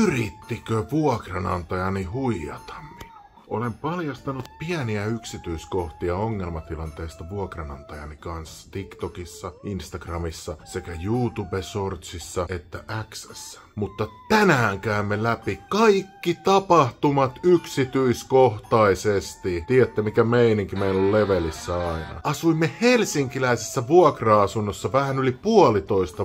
Yrittikö vuokranantajani huijata minua? Olen paljastanut pieniä yksityiskohtia ongelmatilanteesta vuokranantajani kanssa TikTokissa, Instagramissa sekä YouTube-shortsissa että X:ssä. Mutta tänään käymme läpi kaikki tapahtumat yksityiskohtaisesti. Tiedätte mikä meininki meillä on levelissä aina. Asuimme helsinkiläisessä vuokra-asunnossa vähän yli 1,5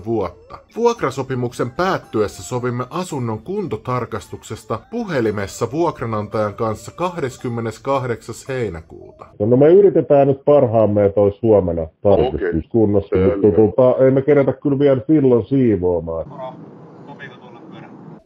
vuotta. Vuokrasopimuksen päättyessä sovimme asunnon kuntotarkastuksesta puhelimessa vuokranantajan kanssa 28. heinäkuuta. No me yritetään nyt parhaamme, että olisi huomenna tarkistuskunnossa, mutta ei me kerätä kyllä vielä silloin siivoamaan.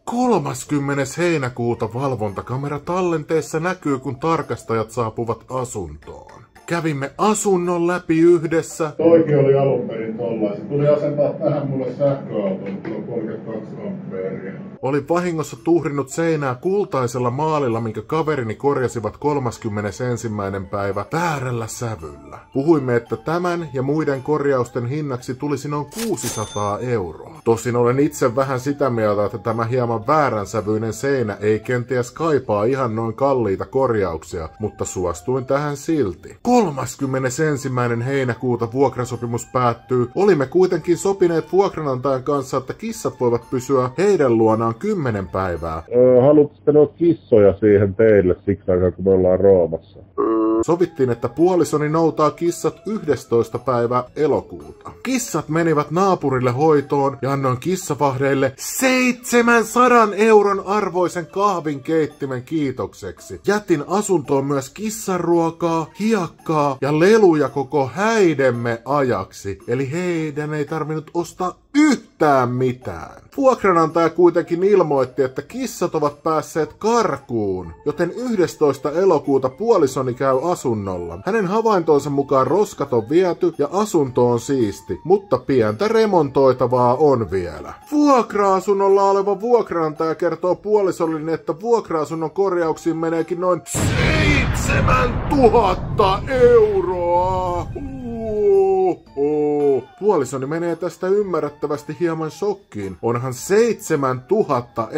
30. heinäkuuta valvontakamera tallenteessa näkyy, kun tarkastajat saapuvat asuntoon. Kävimme asunnon läpi yhdessä. Toikin oli alun perin tollaisen. Tuli asentaa tähän mulle sähköauton, kun on 32 ampeeria. Olin vahingossa tuhrinut seinää kultaisella maalilla, minkä kaverini korjasivat 31. päivä väärällä sävyllä. Puhuimme, että tämän ja muiden korjausten hinnaksi tulisi noin 600 €. Tosin olen itse vähän sitä mieltä, että tämä hieman vääränsävyinen seinä ei kenties kaipaa ihan noin kalliita korjauksia, mutta suostuin tähän silti. 31. heinäkuuta vuokrasopimus päättyy. Olimme kuitenkin sopineet vuokranantajan kanssa, että kissat voivat pysyä heidän luonaan 10 päivää. Haluatte noita kissoja siihen teille siksi aikaa, kun me ollaan Roomassa? Sovittiin, että puolisoni noutaa kissat 11. päivä elokuuta. Kissat menivät naapurille hoitoon ja annoin kissavahdeille 700 € arvoisen kahvinkeittimen kiitokseksi. Jätin asuntoon myös kissanruokaa, hiekkaa ja leluja koko häidemme ajaksi, eli heidän ei tarvinnut ostaa yhtään mitään. Vuokranantaja kuitenkin ilmoitti, että kissat ovat päässeet karkuun, joten 11. elokuuta puolisoni käy asunnolla. Hänen havaintonsa mukaan roskat on viety ja asunto on siisti, mutta pientä remontoitavaa on vielä. Vuokra-asunnolla oleva vuokranantaja kertoo puolisollinen, että vuokra-asunnon korjauksiin meneekin noin 7 000 €. Puolisoni menee tästä ymmärrettävästi hieman shokkiin. Onhan 7 000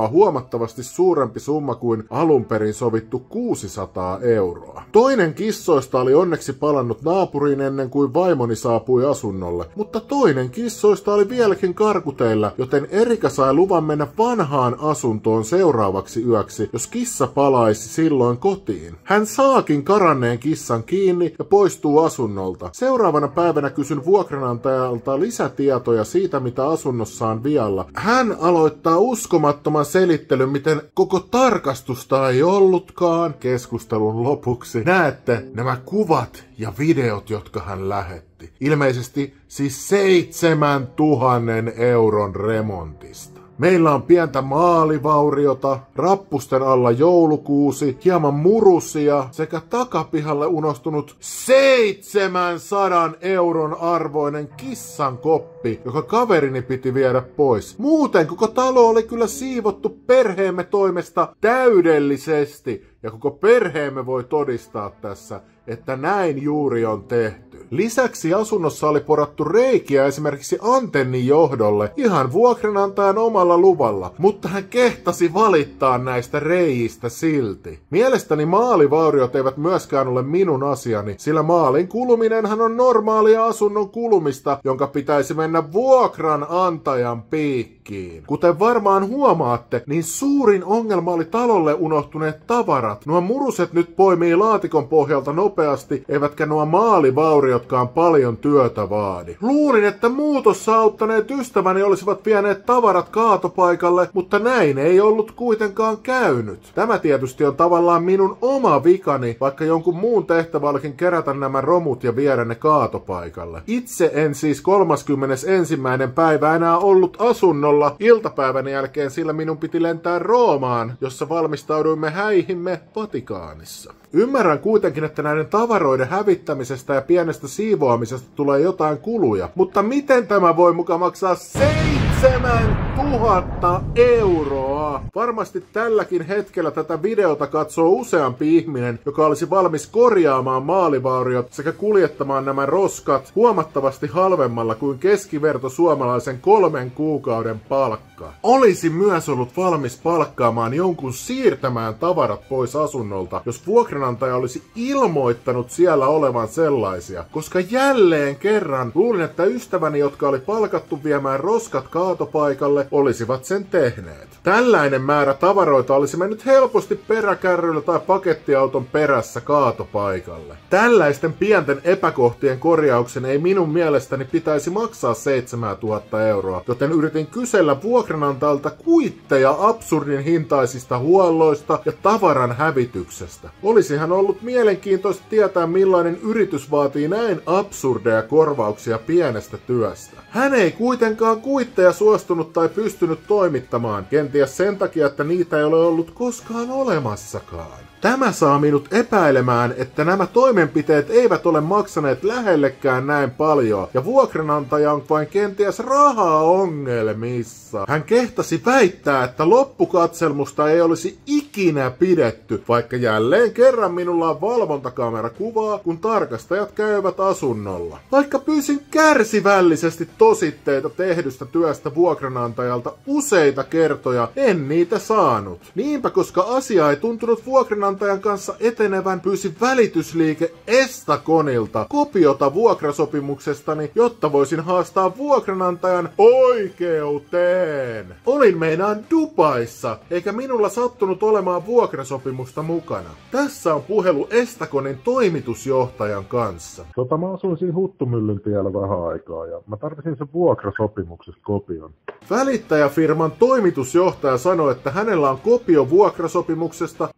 € huomattavasti suurempi summa kuin alun perin sovittu 600 €. Toinen kissoista oli onneksi palannut naapuriin ennen kuin vaimoni saapui asunnolle, mutta toinen kissoista oli vieläkin karkuteillä, joten Erika sai luvan mennä vanhaan asuntoon seuraavaksi yöksi, jos kissa palaisi silloin kotiin. Hän saakin karanneen kissan kiinni ja poistuu asunnolta. Seuraavana päivänä kysyn vuokranantajalta lisätietoja siitä, mitä asunnossa on vialla. Hän aloittaa uskomattoman selittelyn, miten koko tarkastusta ei ollutkaan. Keskustelun lopuksi näette nämä kuvat ja videot, jotka hän lähetti. Ilmeisesti siis 7 000 € remontista. Meillä on pientä maalivauriota, rappusten alla joulukuusi, hieman murusia sekä takapihalle unostunut 700 € arvoinen kissan koppi, joka kaverini piti viedä pois. Muuten koko talo oli kyllä siivottu perheemme toimesta täydellisesti ja koko perheemme voi todistaa tässä, että näin juuri on tehty. Lisäksi asunnossa oli porattu reikiä esimerkiksi antennin johdolle ihan vuokranantajan omalla luvalla, mutta hän kehtasi valittaa näistä reiistä silti. Mielestäni maalivauriot eivät myöskään ole minun asiani, sillä maalin kuluminenhan on normaalia asunnon kulumista, jonka pitäisi mennä vuokranantajan piikkiin. Kuten varmaan huomaatte, niin suurin ongelma oli talolle unohtuneet tavarat. Nuo muruset nyt poimii laatikon pohjalta nopeasti, eivätkä nuo maalivauriotkaan paljon työtä vaadi. Luulin, että muutossa auttaneet ystäväni olisivat vieneet tavarat kaatopaikalle, mutta näin ei ollut kuitenkaan käynyt. Tämä tietysti on tavallaan minun oma vikani, vaikka jonkun muun tehtävä olikin kerätä nämä romut ja viedä ne kaatopaikalle. Itse en siis 31. päivä enää ollut asunnolla iltapäivän jälkeen, sillä minun piti lentää Roomaan, jossa valmistauduimme häihimme Vatikaanissa. Ymmärrän kuitenkin, että näiden tavaroiden hävittämisestä ja pienestä siivoamisesta tulee jotain kuluja, mutta miten tämä voi muka maksaa 7 000 €? Varmasti tälläkin hetkellä tätä videota katsoo useampi ihminen, joka olisi valmis korjaamaan maalivauriot sekä kuljettamaan nämä roskat huomattavasti halvemmalla kuin keskiverto suomalaisen 3 kuukauden palkka. Olisi myös ollut valmis palkkaamaan jonkun siirtämään tavarat pois asunnolta, jos vuokranantaja olisi ilmoittanut siellä olevan sellaisia, koska jälleen kerran luulin, että ystäväni, jotka oli palkattu viemään roskat kaatopaikalle, olisivat sen tehneet. Tällainen määrä tavaroita olisi mennyt helposti peräkärryllä tai pakettiauton perässä kaatopaikalle. Tällaisten pienten epäkohtien korjauksen ei minun mielestäni pitäisi maksaa 7000 €, joten yritin kysellä vuokranantajalta kuitteja absurdin hintaisista huolloista ja tavaran hävityksestä. Olisihan ollut mielenkiintoista tietää, millainen yritys vaatii näin absurdeja korvauksia pienestä työstä. Hän ei kuitenkaan kuitteja suostunut tai pystynyt toimittamaan, kenties sen takia, että niitä ei ole ollut koskaan olemassakaan. Tämä saa minut epäilemään, että nämä toimenpiteet eivät ole maksaneet lähellekään näin paljon, ja vuokranantaja on vain kenties rahaongelmissa. Hän kehtasi väittää, että loppukatselmusta ei olisi ikinä pidetty, vaikka jälleen kerran minulla on valvontakamerakuvaa, kun tarkastajat käyvät asunnolla. Vaikka pyysin kärsivällisesti tositteita tehdystä työstä vuokranantajalta useita kertoja, en niitä saanut. Niinpä, koska asia ei tuntunut vuokranantajan kanssa etenevän, pyysin välitysliike Estaconilta kopiota vuokrasopimuksestani, jotta voisin haastaa vuokranantajan oikeuteen. Olin meinaan Dubaissa, eikä minulla sattunut olemaan vuokrasopimusta mukana. Tässä on puhelu Estaconin toimitusjohtajan kanssa. Mä asuin siinä Huttumyllyn tiellä vähän aikaa ja mä tarvitsin sen vuokrasopimuksesta kopion. Välittäjäfirman toimitusjohtaja sanoi, että hänellä on kopio vuokrasopimuksesta.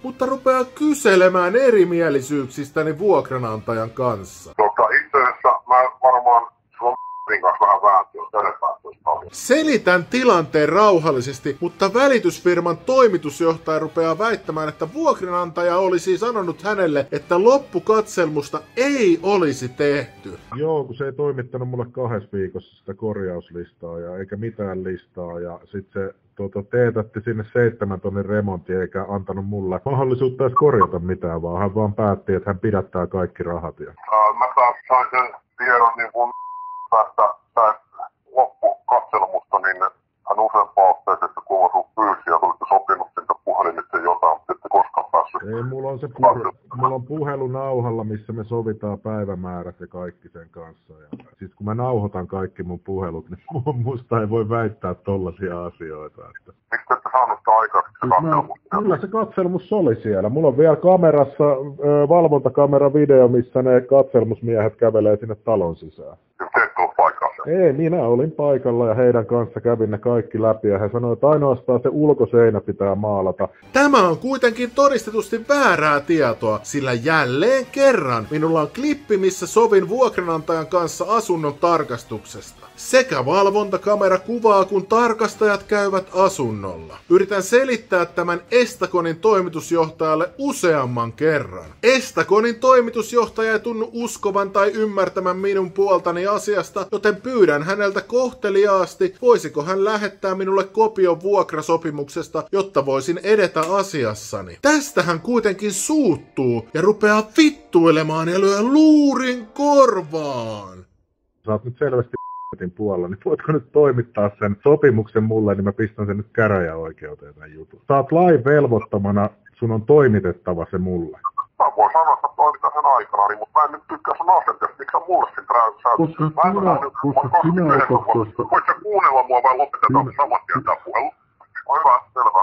Mutta rupeaa kyselemään erimielisyyksistäni vuokranantajan kanssa. Itse asiassa mä varmaan sun kanssa vähän vääntyä. Selitän tilanteen rauhallisesti, mutta välitysfirman toimitusjohtaja rupeaa väittämään, että vuokranantaja olisi sanonut hänelle, että loppukatselmusta ei olisi tehty. Joo, kun se ei toimittanut mulle 2 viikossa sitä korjauslistaa ja eikä mitään listaa ja sit se teetätti sinne 7 tonnin remontin eikä antanut mulle mahdollisuutta edes korjata mitään, vaan hän vaan päätti, että hän pidättää kaikki rahat. Mä taas sain sen tiedon niin kun tästä loppukatselmusta, niin hän useampaan otteeseen, kun mä sun pyysin ja tulitte sopinut siitä puhelimitse jotain, mutta ette koskaan päässyt. Ei, mulla on puhelu nauhalla, missä me sovitaan päivämäärät ja kaikki sen kanssa. Ja siis kun mä nauhoitan kaikki mun puhelut, niin musta ei voi väittää tollaisia asioita. Että... Miksi ette saanut sitä aikaiseksi se katselmus? Kyllä se katselmus oli siellä. Mulla on vielä kamerassa valvontakameravideo, missä ne katselmusmiehet kävelee sinne talon sisään. Te ette ole paikalla. Ei, minä olin paikalla ja heidän kanssa kävin ne kaikki läpi ja he sanoivat, että ainoastaan se ulkoseinä pitää maalata. Tämä on kuitenkin todistetusti väärää tietoa, sillä jälleen kerran minulla on klippi, missä sovin vuokranantajan kanssa asunnon tarkastuksesta. Sekä valvontakamera kuvaa, kun tarkastajat käyvät asunnolla. Yritän selittää tämän Estaconin toimitusjohtajalle useamman kerran. Estaconin toimitusjohtaja ei tunnu uskovan tai ymmärtämään minun puoltani asiasta, joten pyydän häneltä kohteliaasti, voisiko hän lähettää minulle kopion vuokrasopimuksesta, jotta voisin edetä asiassani. Tästä hän kuitenkin suuttuu ja rupeaa vittuilemaan ja lyö luurin korvaan. Sä oot nyt selvästi puolella, niin voitko nyt toimittaa sen sopimuksen mulle, niin mä pistän sen nyt käräjäoikeuteen tämän jutun. Sä oot lain velvoittamana, sun on toimitettava se mulle. Mä voin sanoa, että toimitan sen aikana, mutta mä en nyt tykkää sun asenteesta. Miksi sä mulle sit räytsää? Koska sinä otat tuosta... Voit sä kuunnella mua vai lopetetaan saman tien tää puhelu? On hyvä, selvä.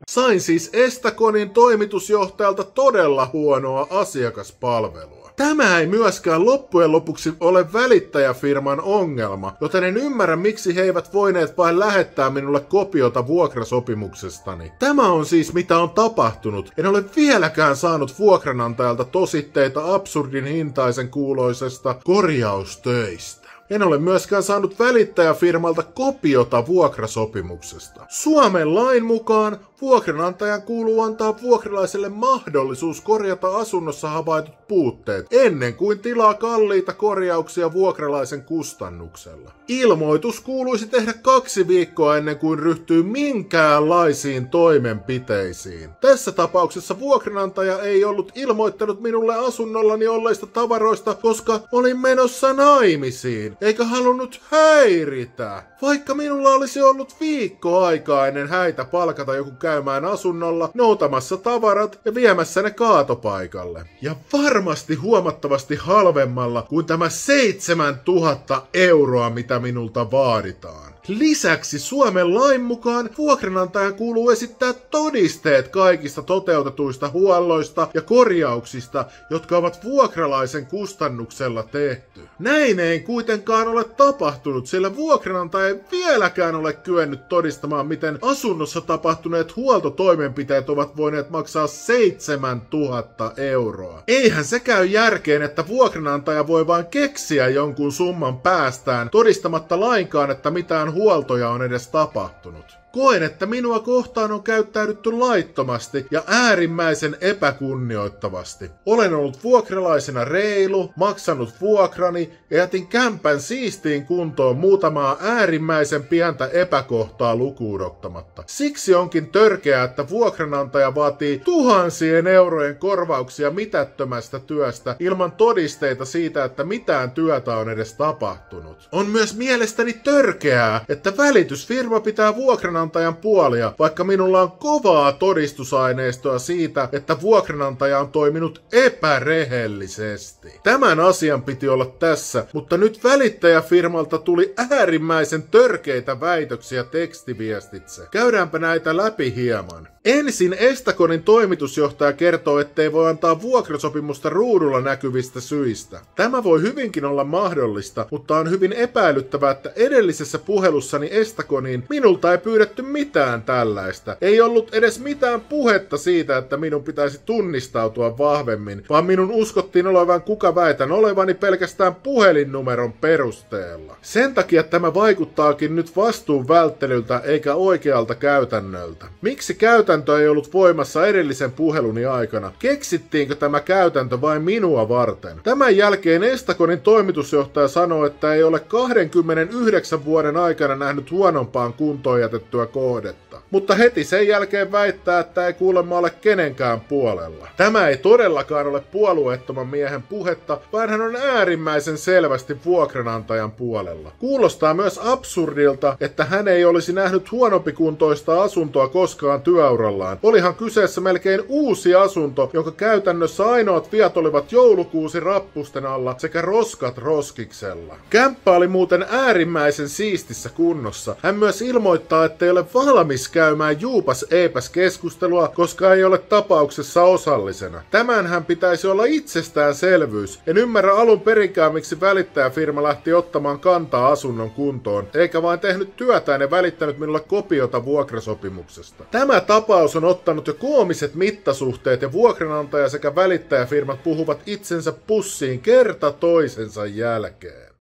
Sain siis Estaconin toimitusjohtajalta todella huonoa asiakaspalvelua. Tämä ei myöskään loppujen lopuksi ole välittäjäfirman ongelma, joten en ymmärrä, miksi he eivät voineet vain lähettää minulle kopiota vuokrasopimuksestani. Tämä on siis mitä on tapahtunut. En ole vieläkään saanut vuokranantajalta tositteita absurdin hintaisen kuuloisesta korjaustöistä. En ole myöskään saanut välittäjäfirmalta kopiota vuokrasopimuksesta. Suomen lain mukaan vuokranantajan kuuluu antaa vuokralaiselle mahdollisuus korjata asunnossa havaitut puutteet ennen kuin tilaa kalliita korjauksia vuokralaisen kustannuksella. Ilmoitus kuuluisi tehdä 2 viikkoa ennen kuin ryhtyy minkäänlaisiin toimenpiteisiin. Tässä tapauksessa vuokranantaja ei ollut ilmoittanut minulle asunnollani olleista tavaroista, koska olin menossa naimisiin, eikä halunnut häiritä. Vaikka minulla olisi ollut viikko aikaa ennen häitä palkata joku käymään asunnolla, noutamassa tavarat ja viemässä ne kaatopaikalle. Ja varmasti huomattavasti halvemmalla kuin tämä 7 000 euroa, mitä minulta vaaditaan. Lisäksi Suomen lain mukaan vuokranantajan kuuluu esittää todisteet kaikista toteutetuista huolloista ja korjauksista, jotka ovat vuokralaisen kustannuksella tehty. Näin ei kuitenkaan ole tapahtunut, sillä vuokranantaja ei vieläkään ole kyennyt todistamaan, miten asunnossa tapahtuneet huoltotoimenpiteet ovat voineet maksaa 7 000 euroa. Eihän se käy järkeen, että vuokranantaja voi vain keksiä jonkun summan päästään todistamatta lainkaan, että mitään huoltoja on edes tapahtunut. Koen, että minua kohtaan on käyttäydytty laittomasti ja äärimmäisen epäkunnioittavasti. Olen ollut vuokralaisena reilu, maksanut vuokrani ja jätin kämpän siistiin kuntoon muutamaa äärimmäisen pientä epäkohtaa lukuun ottamatta. Siksi onkin törkeää, että vuokranantaja vaatii tuhansien eurojen korvauksia mitättömästä työstä ilman todisteita siitä, että mitään työtä on edes tapahtunut. On myös mielestäni törkeää, että välitysfirma pitää vuokranantajan puolia, vaikka minulla on kovaa todistusaineistoa siitä, että vuokranantaja on toiminut epärehellisesti. Tämän asian piti olla tässä, mutta nyt välittäjäfirmalta tuli äärimmäisen törkeitä väitöksiä tekstiviestitse. Käydäänpä näitä läpi hieman. Ensin Estaconin toimitusjohtaja kertoo, ettei voi antaa vuokrasopimusta ruudulla näkyvistä syistä. Tämä voi hyvinkin olla mahdollista, mutta on hyvin epäilyttävää, että edellisessä puhelussani Estaconiin minulta ei pyydetty mitään tällaista. Ei ollut edes mitään puhetta siitä, että minun pitäisi tunnistautua vahvemmin, vaan minun uskottiin olevan kuka väitän olevani pelkästään puhelinnumeron perusteella. Sen takia tämä vaikuttaakin nyt vastuun välttelyltä eikä oikealta käytännöltä. Miksi käytäntö ei ollut voimassa edellisen puheluni aikana? Keksittiinkö tämä käytäntö vain minua varten? Tämän jälkeen Estaconin toimitusjohtaja sanoo, että ei ole 29 vuoden aikana nähnyt huonompaan kuntoon jätettyä kohdetta. Mutta heti sen jälkeen väittää, että ei kuulemma ole kenenkään puolella. Tämä ei todellakaan ole puolueettoman miehen puhetta, vaan hän on äärimmäisen selvästi vuokranantajan puolella. Kuulostaa myös absurdilta, että hän ei olisi nähnyt huonompikuntoista asuntoa koskaan työurallaan. Olihan kyseessä melkein uusi asunto, jonka käytännössä ainoat viat olivat joulukuusi rappusten alla sekä roskat roskiksella. Kämppä oli muuten äärimmäisen siistissä kunnossa. Hän myös ilmoittaa, ettei ole valmis käymään juupas-eipäs keskustelua, koska ei ole tapauksessa osallisena. Tämänhän pitäisi olla itsestäänselvyys. En ymmärrä alun perinkään, miksi välittäjäfirma lähti ottamaan kantaa asunnon kuntoon, eikä vain tehnyt työtään ja välittänyt minulle kopiota vuokrasopimuksesta. Tämä tapaus on ottanut jo koomiset mittasuhteet ja vuokranantaja sekä välittäjäfirmat puhuvat itsensä pussiin kerta toisensa jälkeen.